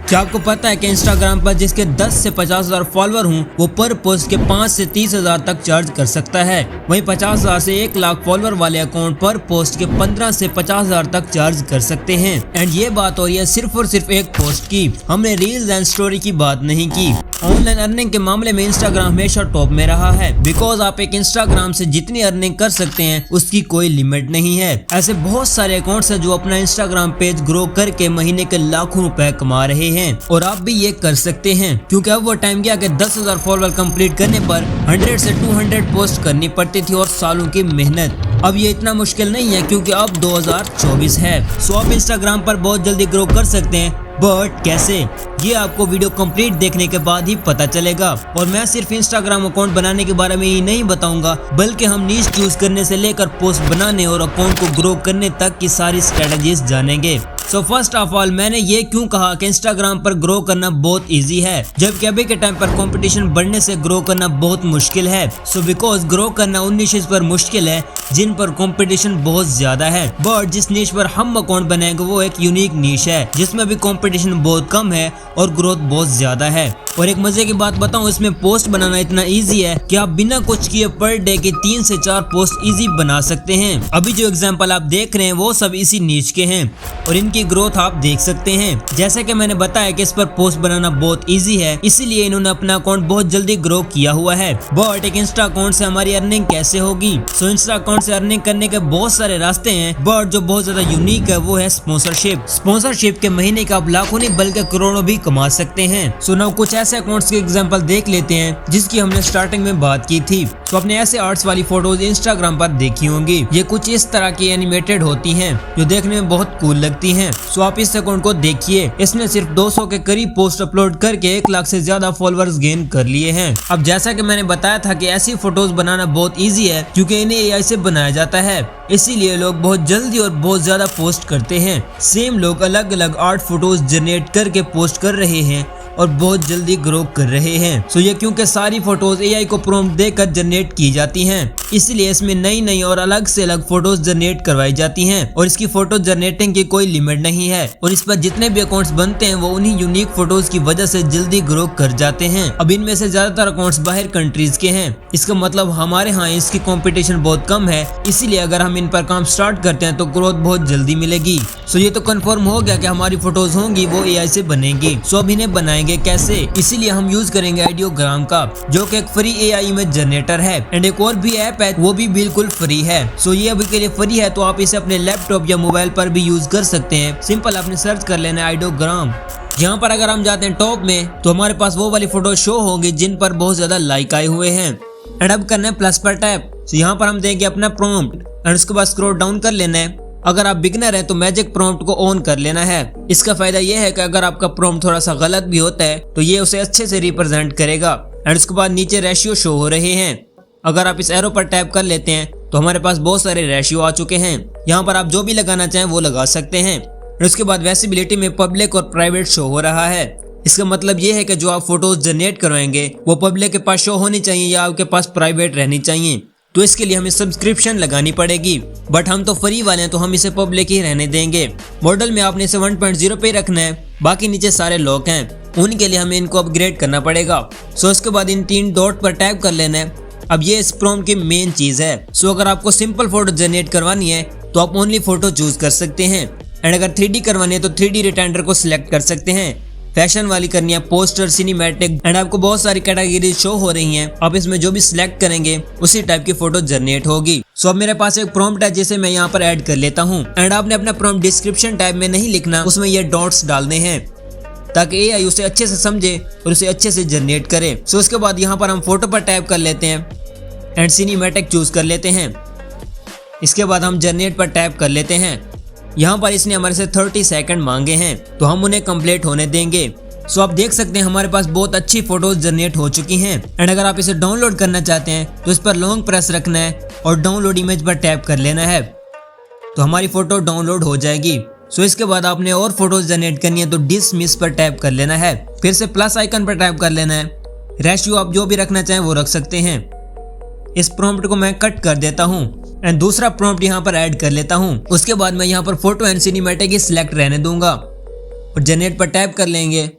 क्या आपको पता है कि इंस्टाग्राम पर जिसके 10 से 50,000 फॉलोअर हों वो पर पोस्ट के 5 से 30,000 तक चार्ज कर सकता है। वहीं 50,000 से 1 लाख फॉलोअर वाले अकाउंट पर पोस्ट के 15 से 50,000 तक चार्ज कर सकते हैं। एंड ये बात हो रही है सिर्फ और सिर्फ एक पोस्ट की, हमने रील्स एंड स्टोरी की बात नहीं की। ऑनलाइन अर्निंग के मामले में इंस्टाग्राम हमेशा टॉप में रहा है, बिकॉज आप एक इंस्टाग्राम से जितनी अर्निंग कर सकते हैं उसकी कोई लिमिट नहीं है। ऐसे बहुत सारे अकाउंट्स हैं जो अपना इंस्टाग्राम पेज ग्रो करके महीने के लाखों रुपए कमा रहे हैं और आप भी ये कर सकते हैं, क्योंकि अब वो टाइम गया कि 10,000 फॉलोअर कंप्लीट करने पर 100 से 200 पोस्ट करनी पड़ती थी और सालों की मेहनत। अब ये इतना मुश्किल नहीं है क्योंकि अब 2024 है। सो आप इंस्टाग्राम पर बहुत जल्दी ग्रो कर सकते हैं, बट कैसे, ये आपको वीडियो कंप्लीट देखने के बाद ही पता चलेगा। और मैं सिर्फ इंस्टाग्राम अकाउंट बनाने के बारे में ही नहीं बताऊंगा, बल्कि हम नीश चूज करने से लेकर पोस्ट बनाने और अकाउंट को ग्रो करने तक की सारी स्ट्रेटजीज जानेंगे। सो फर्स्ट ऑफ ऑल मैंने ये क्यों कहा कि इंस्टाग्राम पर ग्रो करना बहुत इजी है, जबकि अभी के टाइम पर कंपटीशन बढ़ने से ग्रो करना बहुत मुश्किल है। सो बिकॉज ग्रो करना उन निशेस पर मुश्किल है जिन पर कंपटीशन बहुत ज्यादा है, बट जिस निश पर हम अकाउंट बनाएंगे वो एक यूनिक निश है जिसमें भी कंपटीशन बहुत कम है और ग्रोथ बहुत ज्यादा है। और एक मजे की बात बताऊं, इसमें पोस्ट बनाना इतना इजी है कि आप बिना कुछ किए पर डे के 3 से 4 पोस्ट इजी बना सकते हैं। अभी जो एग्जांपल आप देख रहे हैं वो सब इसी नीच के हैं और इनकी ग्रोथ आप देख सकते हैं। जैसे कि मैंने बताया कि इस पर पोस्ट बनाना बहुत इजी है, इसीलिए इन्होंने अपना अकाउंट बहुत जल्दी ग्रो किया हुआ है। बट एक इंस्टा अकाउंट से हमारी अर्निंग कैसे होगी? सो इंस्टा अकाउंट से अर्निंग करने के बहुत सारे रास्ते हैं, बट जो बहुत ज्यादा यूनिक है वो है स्पॉन्सरशिप। स्पॉन्सरशिप के महीने का आप लाखों नहीं बल्कि करोड़ों भी कमा सकते हैं। सो नाउ कुछ ऐसे अकाउंट्स के एग्जांपल देख लेते हैं जिसकी हमने स्टार्टिंग में बात की थी। तो आपने ऐसे आर्ट्स वाली फोटोज इंस्टाग्राम पर देखी होंगी, ये कुछ इस तरह की एनिमेटेड होती हैं जो देखने में बहुत कूल लगती हैं। सो आप इस अकाउंट को देखिए, इसने सिर्फ 200 के करीब पोस्ट अपलोड करके 1 लाख से ज्यादा फॉलोअर्स गेन कर लिए हैं। अब जैसा कि मैंने बताया था कि ऐसी फोटोज बनाना बहुत इजी है क्योंकि इन्हें एआई से बनाया जाता है, इसीलिए लोग बहुत जल्दी और बहुत ज्यादा पोस्ट करते हैं। सेम लोग अलग अलग आर्ट फोटोज जनरेट करके पोस्ट कर रहे हैं और बहुत जल्दी ग्रो कर रहे हैं। सो ये क्योंकि सारी फोटोज एआई को प्रॉम्प्ट देकर जनरेट की जाती हैं, इसलिए इसमें नई नई और अलग से अलग फोटोज जनरेट करवाई जाती हैं और इसकी फोटो जनरेटिंग की कोई लिमिट नहीं है। और इस पर जितने भी अकाउंट्स बनते हैं वो उन्हीं यूनिक फोटोज की वजह से जल्दी ग्रो कर जाते हैं। अब इनमें से ज्यादातर अकाउंट्स बाहर कंट्रीज के हैं, इसका मतलब हमारे यहाँ इसकी कंपटीशन बहुत कम है, इसीलिए अगर हम इन पर काम स्टार्ट करते हैं तो ग्रोथ बहुत जल्दी मिलेगी। सो ये तो कंफर्म हो गया कि हमारी फोटोज होंगी वो एआई से बनेंगी। सो अब इन्हें बनाएंगे कैसे? इसीलिए हम यूज करेंगे आइडियोग्राम का, जो कि एक फ्री एआई इमेज जनरेटर है। एंड एक और भी ऐप है वो भी बिल्कुल फ्री है। सो ये अभी के लिए फ्री है, तो आप इसे अपने लैपटॉप या मोबाइल पर भी यूज कर सकते हैं। सिंपल आपने सर्च कर लेना आइडियोग्राम। यहाँ पर अगर हम जाते हैं टॉप में तो हमारे पास वो वाली फोटो शो होगी जिन पर बहुत ज्यादा लाइक आए हुए हैं। एंड अब करना है प्लस पर टैप। तो यहाँ पर हम देंगे अपना प्रॉम्प्ट एंड उसके बाद स्क्रॉल डाउन कर लेना है। अगर आप बिगनर है तो मैजिक प्रॉम्प्ट को ऑन कर लेना है। इसका फायदा यह है कि अगर आपका प्रॉम्प्ट थोड़ा सा गलत भी होता है तो ये उसे अच्छे से रिप्रेजेंट करेगा। एंड उसके बाद नीचे रेशियो शो हो रहे हैं। अगर आप इस एरो पर टैप कर लेते हैं तो हमारे पास बहुत सारे रेशियो आ चुके हैं। यहाँ पर आप जो भी लगाना चाहें वो लगा सकते हैं। और उसके बाद विजिबिलिटी में पब्लिक और प्राइवेट शो हो रहा है। इसका मतलब ये है कि जो आप फोटोज जनरेट करवाएंगे वो पब्लिक के पास शो होनी चाहिए या आपके पास प्राइवेट रहनी चाहिए। तो इसके लिए हमें सब्सक्रिप्शन लगानी पड़ेगी, बट हम तो फ्री वाले हैं तो हम इसे पब्लिक ही रहने देंगे। मॉडल में आपने इसे 1.0 पे रखना है, बाकी नीचे सारे लॉक हैं, उनके लिए हमें इनको अपग्रेड करना पड़ेगा। सो उसके बाद इन 3 डॉट पर टैप कर लेना है। अब ये इस प्रॉम्प्ट की मेन चीज है। सो अगर आपको सिंपल फोटो जनरेट करवानी है तो आप ओनली फोटो चूज कर सकते हैं। एंड अगर 3D करवानी है तो 3D रिटेंडर को सिलेक्ट कर सकते हैं। फैशन वाली करनी है, पोस्टर, सिनेमैटिक, एंड आपको बहुत सारी कैटेगरी शो हो रही हैं। आप इसमें जो भी सिलेक्ट करेंगे उसी टाइप की फोटो जनरेट होगी। सो अब मेरे पास एक प्रॉम्प्ट है जिसे मैं यहाँ पर ऐड कर लेता हूँ। एंड आपने अपना प्रॉम्प्ट डिस्क्रिप्शन टाइप में नहीं लिखना, उसमें ये डॉट्स डालने हैं ताकि एआई उसे अच्छे से समझे और उसे अच्छे से जनरेट करे। सो उसके बाद यहाँ पर हम फोटो पर टैप कर लेते हैं एंड सिनेमैटिक चूज कर लेते हैं। इसके बाद हम जनरेट पर टैप कर लेते हैं। यहाँ पर इसने हमारे से 30 सेकंड मांगे हैं तो हम उन्हें कंप्लीट होने देंगे। सो आप देख सकते हैं हमारे पास बहुत अच्छी फोटोज जनरेट हो चुकी हैं। एंड अगर आप इसे डाउनलोड करना चाहते हैं तो इस पर लॉन्ग प्रेस रखना है और डाउनलोड इमेज पर टैप कर लेना है, तो हमारी फोटो डाउनलोड हो जाएगी। सो इसके बाद आपने और फोटोज जनरेट करनी है तो डिसमिस पर टैप कर लेना है, फिर से प्लस आइकन पर टैप कर लेना है। रेशियो आप जो भी रखना चाहें वो रख सकते हैं। इस प्रॉम्प्ट को मैं कट कर देता हूँ एंड दूसरा प्रॉम्प्ट यहाँ पर ऐड कर लेता हूँ। उसके बाद मैं यहाँ पर photo and cinematic he select रहने दूंगा और जनरेट पर टैप कर लेंगे।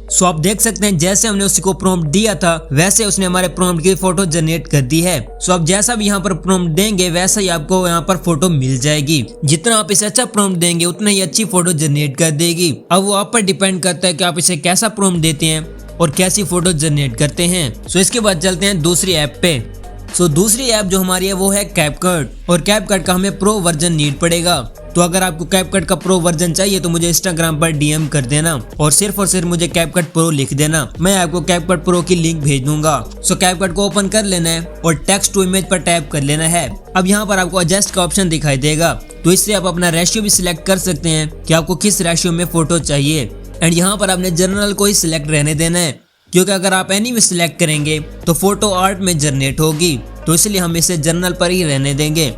सो आप देख सकते हैं जैसे हमने उसी को प्रॉम्प्ट दिया था वैसे उसने हमारे प्रॉम्प्ट की फोटो जनरेट कर दी है। सो आप जैसा भी यहाँ पर प्रॉम्प्ट देंगे वैसा ही आपको यहाँ पर फोटो मिल जाएगी। जितना आप इसे अच्छा प्रॉम्प्ट देंगे उतना ही अच्छी फोटो जनरेट कर देगी। अब वो आप पर डिपेंड करता है कि आप इसे कैसा प्रॉम्प्ट देते हैं और कैसी फोटो जनरेट करते हैं। सो इसके बाद चलते हैं दूसरी ऐप पे। सो दूसरी ऐप जो हमारी है वो है कैपकट, और कैपकट का हमें प्रो वर्जन नीड पड़ेगा। तो अगर आपको कैपकट का प्रो वर्जन चाहिए तो मुझे इंस्टाग्राम पर डीएम कर देना और सिर्फ मुझे कैपकट प्रो लिख देना, मैं आपको कैपकट प्रो की लिंक भेज दूंगा। सो कैपकट को ओपन कर लेना है और टेक्स्ट टू इमेज पर टैप कर लेना है। अब यहाँ पर आपको एडजस्ट का ऑप्शन दिखाई देगा, तो इससे आप अपना रेशियो भी सिलेक्ट कर सकते हैं कि आपको किस रेशियो में फोटो चाहिए। एंड यहाँ पर आपने जनरल को ही सिलेक्ट रहने देना है, क्योंकि अगर आप एनी में सिलेक्ट करेंगे तो फोटो आर्ट में जनरेट होगी, तो इसलिए हम इसे जनरल पर ही रहने देंगे।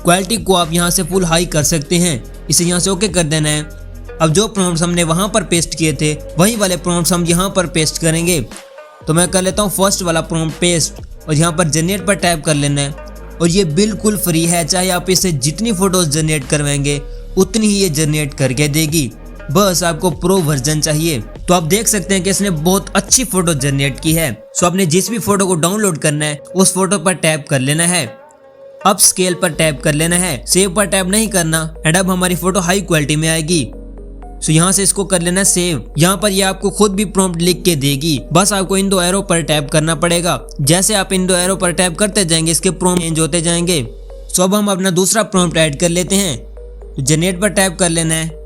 क्वालिटी को आप यहाँ से फुल हाई कर सकते हैं, इसे यहाँ से ओके कर देना है। अब जो प्रॉम्प्ट्स हमने वहाँ पर पेस्ट किए थे वही वाले प्रॉम्प्ट्स हम यहाँ पर पेस्ट करेंगे। तो मैं कर लेता हूँ फर्स्ट वाला प्रॉम्प्ट पेस्ट और यहाँ पर जनरेट पर टैप कर लेना है। और ये बिल्कुल फ्री है, चाहे आप इसे जितनी फोटोज जनरेट करवाएंगे उतनी ही ये जनरेट करके देगी, बस आपको प्रो वर्जन चाहिए। तो आप देख सकते हैं कि इसने बहुत अच्छी फोटो जनरेट की है। सो आपने जिस भी फोटो को डाउनलोड करना है उस फोटो पर टैप कर लेना है, अब स्केल पर टैप कर लेना है, सेव पर टैप नहीं करना। एंड अब हमारी फोटो हाई क्वालिटी में आएगी। सो यहाँ से इसको कर लेना सेव। यहाँ पर ये आपको खुद भी प्रॉम्प्ट लिख के देगी, बस आपको इन दो एरो पर टैप करना पड़ेगा। जैसे आप इन दो एरो पर टैप करते जाएंगे इसके प्रॉम्प्ट चेंज होते जाएंगे। सो अब हम अपना दूसरा प्रॉम्प्ट ऐड कर लेते हैं, तो जनरेट पर टैप कर लेना है।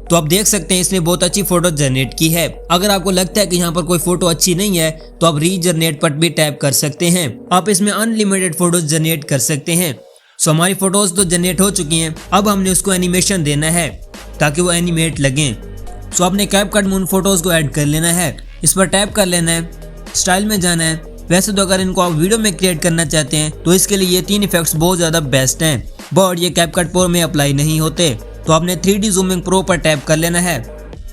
तो आप देख सकते हैं इसने बहुत अच्छी फोटो जनरेट की है। अगर आपको लगता है कि यहाँ पर कोई फोटो अच्छी नहीं है तो आप रीजनरेट पर भी टैप कर सकते हैं। आप इसमें अनलिमिटेड फोटोज जनरेट कर सकते हैं। सो हमारी फोटोज तो जनरेट हो चुकी हैं, अब हमने उसको एनिमेशन देना है ताकि वो एनिमेट लगें। सो आपने कैपकट में उन फोटोज को ऐड कर लेना है, इस पर टैप कर लेना है, स्टाइल में जाना है। वैसे तो अगर इनको आप वीडियो में क्रिएट करना चाहते हैं तो इसके लिए ये 3 इफेक्ट्स बहुत ज़्यादा बेस्ट हैं, बट ये कैपकट प्रो में अप्लाई नहीं होते। तो आपने 3D जूमिंग प्रो पर टैप कर लेना है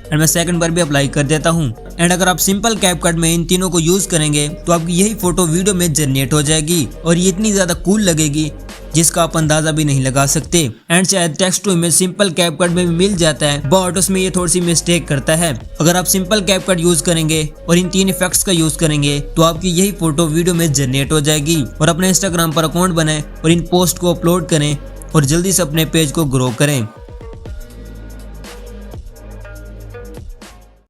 एंड मैं सेकंड पर भी अप्लाई कर देता हूँ। एंड अगर आप सिंपल कैपकट में इन तीनों को यूज करेंगे तो आपकी यही फोटो वीडियो में जनरेट हो जाएगी और ये इतनी ज्यादा कूल लगेगी जिसका आप अंदाजा भी नहीं लगा सकते। एंड शायद text to image simple CapCut में भी मिल जाता है, बट उसमें ये थोड़ी सी मिस्टेक करता है। अगर आप सिंपल कैपकट यूज करेंगे और इन 3 इफेक्ट्स का यूज करेंगे तो आपकी यही फोटो वीडियो में जनरेट हो जाएगी। और अपने इंस्टाग्राम पर अकाउंट बनाएं और इन पोस्ट को अपलोड करें और जल्दी से अपने पेज को ग्रो करें।